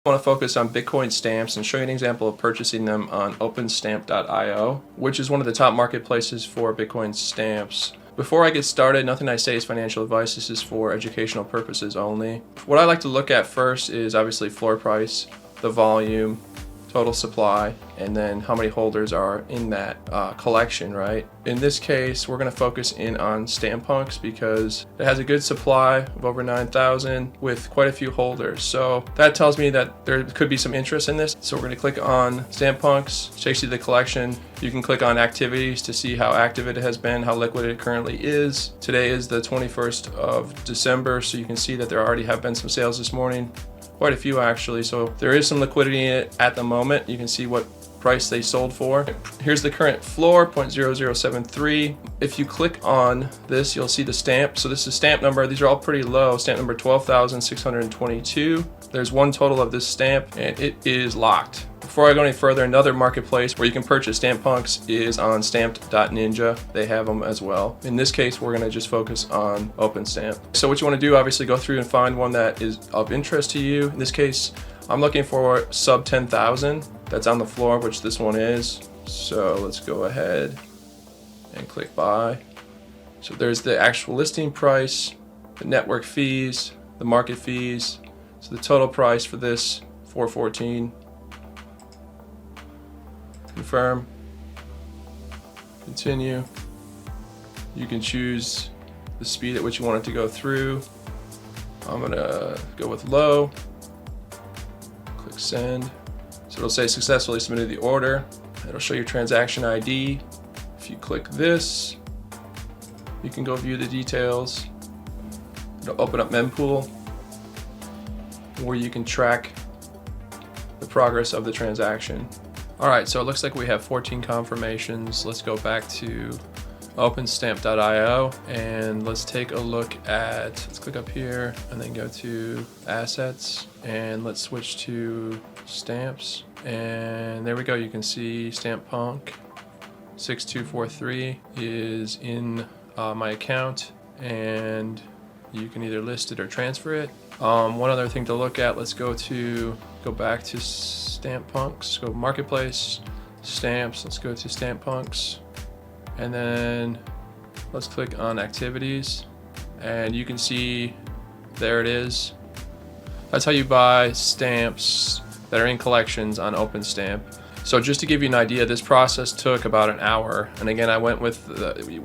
I want to focus on Bitcoin stamps and show you an example of purchasing them on OpenStamp.io, which is one of the top marketplaces for Bitcoin stamps. Before I get started, nothing I say is financial advice. This is for educational purposes only. What I like to look at first is obviously floor price, the volume, total supply, and then how many holders are in that collection, right? In this case, we're going to focus in on StamPunks because it has a good supply of over 9,000 with quite a few holders. So that tells me that there could be some interest in this. So we're going to click on StamPunks, takes you to the collection. You can click on activities to see how active it has been, how liquid it currently is. Today is the 21st of December, so you can see that there already have been some sales this morning. Quite a few actually, so there is some liquidity in it at the moment. You can see what price they sold for. Here's the current floor, 0.0073. If you click on this, you'll see the stamp. So this is stamp number. These are all pretty low. Stamp number 12,622. There's one total of this stamp, and it is locked. Before I go any further, another marketplace where you can purchase StamPunks is on stamped.ninja. They have them as well. In this case, we're gonna just focus on OpenStamp. So what you wanna do, obviously go through and find one that is of interest to you. In this case, I'm looking for sub 10,000 that's on the floor, which this one is. So let's go ahead and click buy. So there's the actual listing price, the network fees, the market fees. So the total price for this, $414. Confirm, continue. You can choose the speed at which you want it to go through. I'm gonna go with low, click send. So it'll say successfully submitted the order. It'll show your transaction ID. If you click this, you can go view the details. It'll open up mempool where you can track the progress of the transaction. All right, so it looks like we have 14 confirmations. Let's go back to OpenStamp.io and let's take a look at, let's click up here and then go to assets and let's switch to stamps. And there we go, you can see StamPunk 6243 is in my account and you can either list it or transfer it. One other thing to look at, let's go back to StamPunks, go marketplace, stamps, let's go to StamPunks, and then let's click on activities, and you can see there it is. That's how you buy stamps that are in collections on OpenStamp. So just to give you an idea, this process took about an hour, and again I went with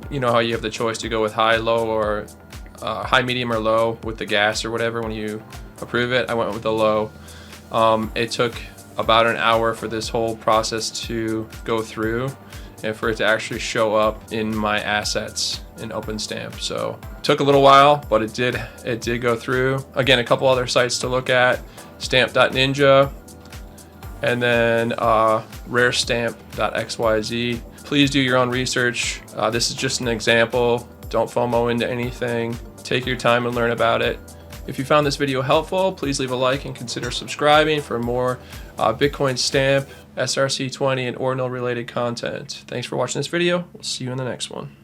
you know how you have the choice to go with high, low, or high, medium, or low with the gas or whatever when you approve it. I went with the low. It took about an hour for this whole process to go through and for it to actually show up in my assets in OpenStamp. So it took a little while, but it did go through. Again, a couple other sites to look at, stamp.ninja and then rarestamp.xyz. Please do your own research. This is just an example. Don't FOMO into anything. Take your time and learn about it. If you found this video helpful, please leave a like and consider subscribing for more Bitcoin stamp, SRC-20, and Ordinal related content. Thanks for watching this video. We'll see you in the next one.